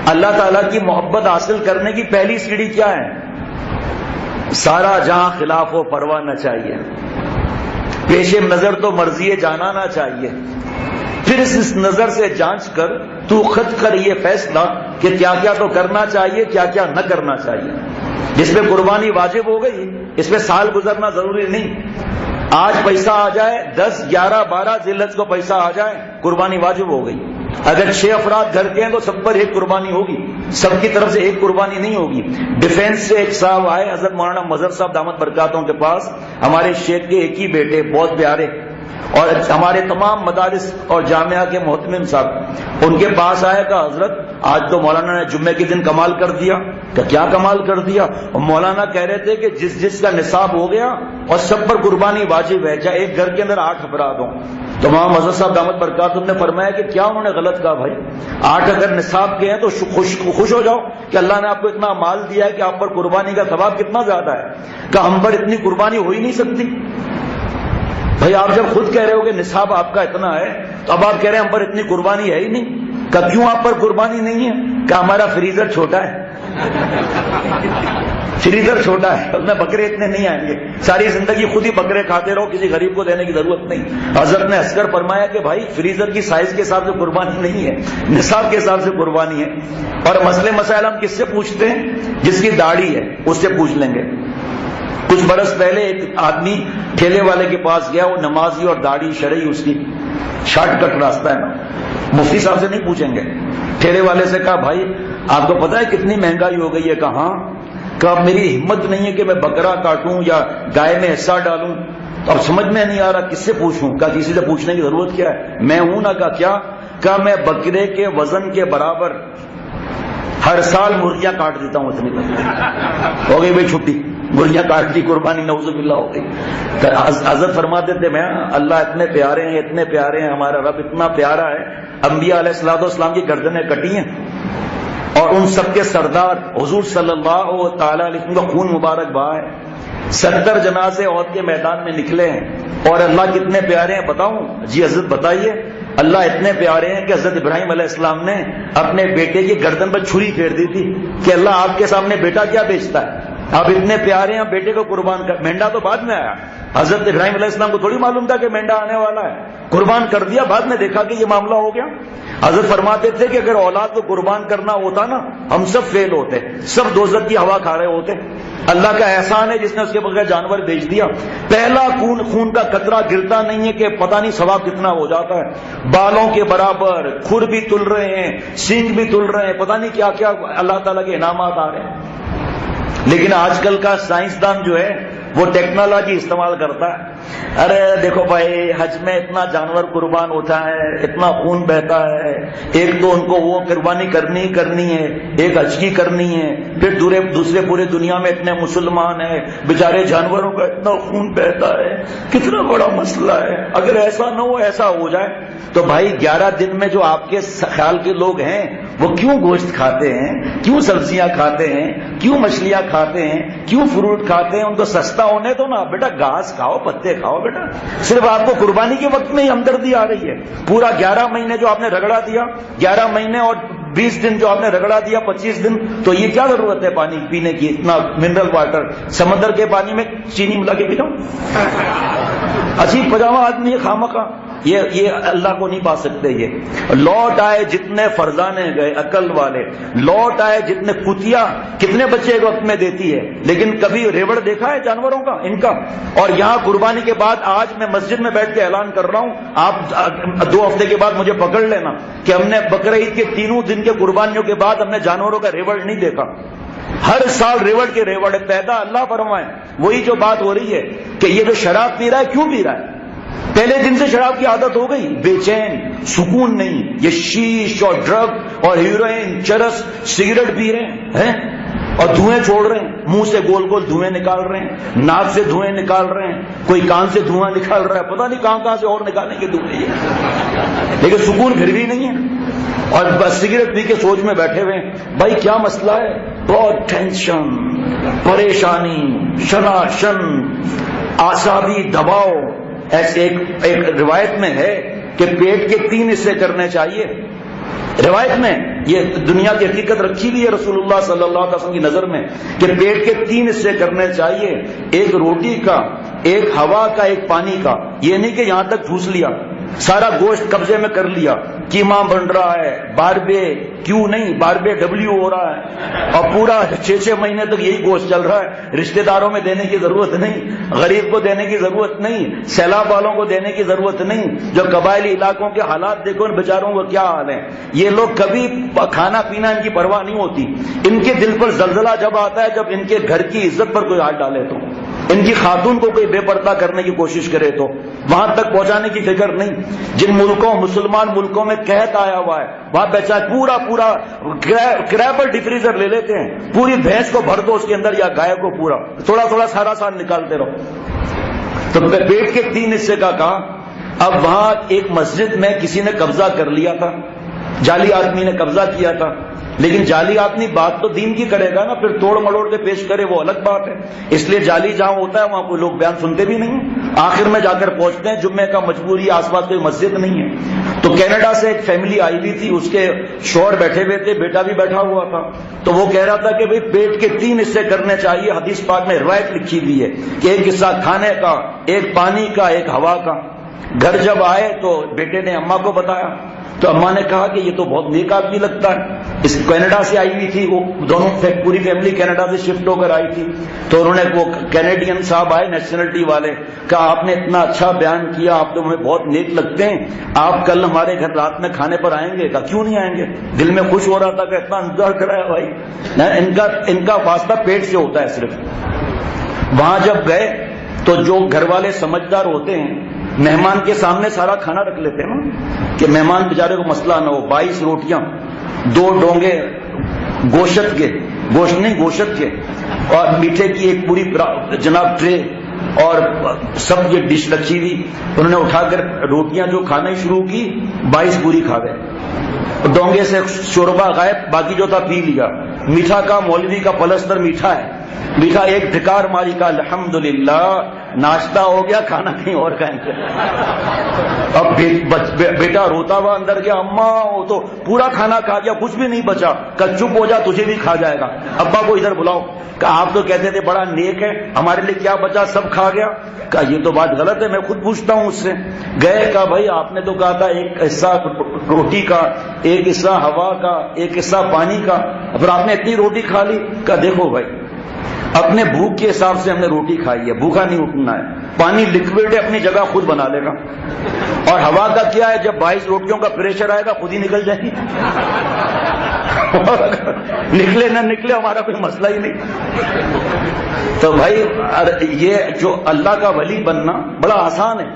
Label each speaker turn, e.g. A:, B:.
A: اللہ تعالیٰ کی محبت حاصل کرنے کی پہلی سیڑھی کیا ہے؟ سارا جہاں خلاف و پرواہ نہ چاہیے، پیش نظر تو مرضی جانا نہ چاہیے، پھر اس نظر سے جانچ کر تو خود کر یہ فیصلہ کہ کیا کیا تو کرنا چاہیے، کیا کیا نہ کرنا چاہیے۔ جس پہ قربانی واجب ہو گئی اس پہ سال گزرنا ضروری نہیں، آج پیسہ آ جائے، 10 11 12 ذی الحجہ کو پیسہ آ جائے، قربانی واجب ہو گئی۔ اگر 6 افراد گھر کے ہیں تو سب پر ایک قربانی ہوگی، سب کی طرف سے ایک قربانی نہیں ہوگی۔ ڈیفینس سے ایک صاحب آئے حضرت مولانا مظہر صاحب دامت برکاتوں کے پاس، ہمارے شیخ کے ایک ہی بیٹے، بہت پیارے، اور ہمارے تمام مدارس اور جامعہ کے محتمم صاحب، ان کے پاس آئے کہ حضرت آج تو مولانا نے جمعے کے دن کمال کر دیا۔ کہ کیا کمال کر دیا؟ اور مولانا کہہ رہے تھے کہ جس کا نصاب ہو گیا اور سب پر قربانی واجب ہے، چاہے ایک گھر کے اندر 8 افراد ہوں۔ تو امام حضرت صاحب دامت برکاتہم نے فرمایا کہ کیا انہوں نے غلط کہا؟ بھائی 8 اگر نصاب کے ہیں تو خوش ہو جاؤ کہ اللہ نے آپ کو اتنا مال دیا ہے کہ آپ پر قربانی کا ثواب کتنا زیادہ ہے، کہ ہم پر اتنی قربانی ہو ہی نہیں سکتی۔ بھائی آپ جب خود کہہ رہے ہو کہ نصاب آپ کا اتنا ہے تو اب آپ کہہ رہے ہیں ہم پر اتنی قربانی ہے ہی نہیں۔ کہ کیوں آپ پر قربانی نہیں ہے؟ کہ ہمارا فریزر چھوٹا ہے، فریزر چھوٹا ہے، اس میں بکرے اتنے نہیں آئیں گے، ساری زندگی خود ہی بکرے کھاتے رہو، کسی غریب کو دینے کی ضرورت نہیں۔ حضرت نے ہنس کر فرمایا کہ بھائی فریزر کی سائز کے حساب سے قربانی نہیں ہے، نصاب کے حساب سے قربانی ہے۔ اور مسئلے مسائل ہم کس سے پوچھتے ہیں؟ جس کی داڑھی ہے اس سے پوچھ لیں گے۔ کچھ برس پہلے ایک آدمی ٹھیلے والے کے پاس گیا، وہ نمازی اور داڑھی شرعی اس کی شارٹ کٹ راستہ ہے نا، مفتی صاحب سے نہیں پوچھیں گے۔ ٹھیلے والے سے کہا بھائی آپ کو پتا ہے کتنی مہنگائی ہو گئی ہے؟ کہاں؟ کہ اب میری ہمت نہیں ہے کہ میں بکرا کاٹوں یا گائے میں حصہ ڈالوں، اب سمجھ میں نہیں آ رہا کس سے پوچھوں۔ کہا کسی سے پوچھنے کی ضرورت کیا ہے، میں ہوں نا۔ کہا کیا؟ کہا میں بکرے کے وزن کے برابر ہر سال مرغیاں کاٹ دیتا ہوں، اتنی ہو گئی بھائی چھٹی، مرغیاں کاٹ دی، قربانی نعوذ باللہ ہو گئی۔ حضرت فرماتے تھے میں اللہ اتنے پیارے ہیں، اتنے پیارے ہیں، ہمارا رب اتنا پیارا ہے، انبیاء علیہ السلام کی گردنیں کٹی ہیں اور ان سب کے سردار حضور صلی اللہ تعالی علیہ وسلم کا خون مبارک بہا ہے، 70 جنازے عہد کے میدان میں نکلے ہیں، اور اللہ کتنے پیارے ہیں بتاؤں؟ جی حضرت بتائیے۔ اللہ اتنے پیارے ہیں کہ حضرت ابراہیم علیہ السلام نے اپنے بیٹے کی گردن پر چھری پھیر دی تھی کہ اللہ آپ کے سامنے بیٹا کیا بیچتا ہے، آپ اتنے پیارے ہیں بیٹے کو قربان کر۔ مینڈا تو بعد میں آیا، حضرت ابراہیم علیہ السلام کو تھوڑی معلوم تھا کہ مینڈا آنے والا ہے، قربان کر دیا، بعد میں دیکھا کہ یہ معاملہ ہو گیا۔ حضرت فرماتے تھے کہ اگر اولاد کو قربان کرنا ہوتا نا ہم سب فیل ہوتے، سب دوزخ کی ہوا کھا رہے ہوتے۔ اللہ کا احسان ہے جس نے اس کے بغیر جانور بیچ دیا۔ پہلا خون کا قطرہ گرتا نہیں ہے کہ پتہ نہیں ثواب کتنا ہو جاتا ہے، بالوں کے برابر کھر بھی تل رہے ہیں، سینگ بھی تل رہے ہیں، پتہ نہیں کیا کیا اللہ تعالیٰ کے انعامات آ رہے ہیں۔ لیکن آج کل کا سائنسدان جو ہے وہ ٹیکنالوجی استعمال کرتا ہے، ارے دیکھو بھائی حج میں اتنا جانور قربان ہوتا ہے، اتنا خون بہتا ہے، ایک تو ان کو وہ قربانی کرنی ہے، ایک حج کی کرنی ہے، پھر دوسرے پورے دنیا میں اتنے مسلمان ہیں، بیچارے جانوروں کا اتنا خون بہتا ہے، کتنا بڑا مسئلہ ہے۔ اگر ایسا نہ ہو، ایسا ہو جائے تو بھائی 11 دن میں جو آپ کے خیال کے لوگ ہیں وہ کیوں گوشت کھاتے ہیں، کیوں سبزیاں کھاتے ہیں، کیوں مچھلیاں کھاتے ہیں، کیوں فروٹ کھاتے ہیں؟ ان کو سستا ہونے دو نا بیٹا، گھاس کھاؤ، پتے کھاؤ بیٹا۔ صرف آپ کو قربانی کے وقت میں ہی ہمدردی آ رہی ہے، پورا 11 مہینے جو آپ نے رگڑا دیا، 11 مہینے اور 20 دن جو آپ نے رگڑا دیا، 25 دن، تو یہ کیا ضرورت ہے پانی پینے کی؟ اتنا منرل واٹر سمندر کے پانی میں چینی ملا کے پیتا ہوں، عجیب پجامہ آدمی ہے خامخواہ، یہ اللہ کو نہیں پا سکتے۔ یہ لوٹ آئے جتنے فرزانے گئے عقل والے، لوٹ آئے جتنے کتیا کتنے بچے ایک وقت میں دیتی ہے، لیکن کبھی ریوڑ دیکھا ہے جانوروں کا ان کا؟ اور یہاں قربانی کے بعد آج میں مسجد میں بیٹھ کے اعلان کر رہا ہوں، آپ 2 ہفتے کے بعد مجھے پکڑ لینا کہ ہم نے بقرعید کے 3 دن کے قربانیوں کے بعد ہم نے جانوروں کا ریوڑ نہیں دیکھا۔ ہر سال ریوڑ کے ریوڑ پیدا اللہ فرمائے۔ وہی جو بات ہو رہی ہے کہ یہ جو شراب پی رہا ہے کیوں پی رہا ہے؟ پہلے دن سے شراب کی عادت ہو گئی، بے چین، سکون نہیں، یہ شیش اور ڈرگ اور ہیروئن، چرس، سگریٹ پی رہے ہیں اور دھوئیں چھوڑ رہے ہیں، منہ سے گول گول دھوئیں نکال رہے ہیں، ناک سے دھوئیں نکال رہے ہیں، کوئی کان سے دھواں نکال رہا ہے، پتہ نہیں کہاں سے اور نکالنے کے دھوئیں یہ، لیکن سکون پھر بھی نہیں ہے، اور بس سگریٹ پی کے سوچ میں بیٹھے ہوئے ہیں۔ بھائی کیا مسئلہ ہے؟ بہت ٹینشن، پریشانی، شناشن، اعصابی دباؤ۔ ایسے ایک روایت میں ہے کہ پیٹ کے 3 حصے کرنے چاہیے، روایت میں یہ دنیا کی حقیقت رکھی ہوئی ہے رسول اللہ صلی اللہ علیہ وسلم کی نظر میں کہ پیٹ کے 3 حصے کرنے چاہیے، ایک روٹی کا، ایک ہوا کا، ایک پانی کا. یہ نہیں کہ یہاں تک ٹھوس لیا، سارا گوشت قبضے میں کر لیا، قیمہ بن رہا ہے، باربے کیوں نہیں، باربے ڈبلیو ہو رہا ہے، اور پورا 6 مہینے تک یہی گوشت چل رہا ہے. رشتہ داروں میں دینے کی ضرورت نہیں، غریب کو دینے کی ضرورت نہیں، سیلاب والوں کو دینے کی ضرورت نہیں. جو قبائلی علاقوں کے حالات دیکھو ان بیچاروں کو کیا حال ہے. یہ لوگ کبھی کھانا پینا ان کی پرواہ نہیں ہوتی. ان کے دل پر زلزلہ جب آتا ہے جب ان کے گھر کی عزت پر کوئی ہاتھ ڈالے تو، ان کی خاتون کو کوئی بے پردہ کرنے کی کوشش کرے تو وہاں تک پہنچانے کی فکر نہیں. جن ملکوں مسلمان ملکوں میں قحط آیا ہوا ہے وہاں بیچارے پورا کرایہ پر ڈیفریزر لے لیتے ہیں، پوری بھینس کو بھر دو اس کے اندر یا گائے کو پورا، تھوڑا تھوڑا سارا سال نکالتے رہو. تو پیٹ کے 3 حصے کا کہا. اب وہاں ایک مسجد میں کسی نے قبضہ کر لیا تھا، جعلی آدمی نے قبضہ کیا تھا. لیکن جعلی آدمی بات تو دین کی کرے گا نا، پھر توڑ مڑوڑ کے پیش کرے وہ الگ بات ہے. اس لیے جعلی جہاں ہوتا ہے وہاں کوئی لوگ بیان سنتے بھی نہیں. آخر میں جا کر پہنچتے ہیں جمعے کا مجبوری، آس پاس کوئی مسجد نہیں ہے. تو کینیڈا سے ایک فیملی آئی ہوئی تھی، اس کے شوہر بیٹھے ہوئے تھے، بیٹا بھی بیٹھا ہوا تھا. تو وہ کہہ رہا تھا کہ بھئی پیٹ کے 3 حصے کرنے چاہیے. حدیث پاک میں روایت لکھی ہوئی ہے کہ ایک حصہ کھانے کا، ایک پانی کا، ایک ہوا کا. گھر جب آئے تو بیٹے نے اماں کو بتایا تو اماں نے کہا کہ یہ تو بہت نیک آدمی لگتا ہے. اس کینیڈا سے آئی ہوئی تھی، وہ دونوں پوری فیملی کینیڈا سے شفٹ ہو کر آئی تھی. تو انہوں نے وہ کینیڈین صاحب آئے نیشنلٹی والے، کہا آپ نے اتنا اچھا بیان کیا، آپ تو ہمیں بہت نیک لگتے ہیں، آپ کل ہمارے گھر رات میں کھانے پر آئیں گے؟ کہا کیوں نہیں آئیں گے. دل میں خوش ہو رہا تھا کہ اتنا انتظار کرایا بھائی. ان کا واسطہ پیٹ سے ہوتا ہے صرف. وہاں جب گئے تو جو گھر والے سمجھدار ہوتے ہیں مہمان کے سامنے سارا کھانا رکھ لیتے ہیں نا کہ مہمان بیچارے کو مسئلہ نہ ہو. 22 روٹیاں، 2 ڈونگے گوشت کے، گوشت نہیں گوشت کے، اور میٹھے کی ایک پوری جناب ٹرے، اور سب یہ ڈش رکھی ہوئی. انہوں نے اٹھا کر روٹیاں جو کھانا شروع کی، 22 پوری کھا گئے. ڈونگے سے شوربہ غائب، باقی جو تھا پی لیا. میٹھا کا مولوی کا پلستر میٹھا ہے، میٹھا ایک ڈھکار ماری کا الحمدللہ، ناشتہ ہو گیا، کھانا کہیں اور کھائیں گے. اب بیٹا روتا ہوا اندر گیا، اماں وہ تو پورا کھانا کھا گیا، کچھ بھی نہیں بچا. کہ چپ ہو جا، تجھے بھی کھا جائے گا. ابا کو ادھر بلاؤ. کہ آپ تو کہتے تھے بڑا نیک ہے، ہمارے لیے کیا بچا، سب کھا گیا. کہ یہ تو بات غلط ہے، میں خود پوچھتا ہوں اس سے. گئے کہا بھائی آپ نے تو کہا تھا ایک حصہ روٹی کا، ایک حصہ ہوا کا، ایک حصہ پانی کا، پھر آپ نے اتنی روٹی کھا لی. کہ دیکھو بھائی اپنے بھوک کے حساب سے ہم نے روٹی کھائی ہے، بھوکا نہیں اٹھنا ہے. پانی لکوڈ ہے، اپنی جگہ خود بنا لے گا. اور ہوا کا کیا ہے، جب 22 روٹیوں کا پریشر آئے گا خود ہی نکل جائے گی. نکلے نہ نکلے ہمارا کوئی مسئلہ ہی نہیں. تو بھائی یہ جو اللہ کا ولی بننا بڑا آسان ہے.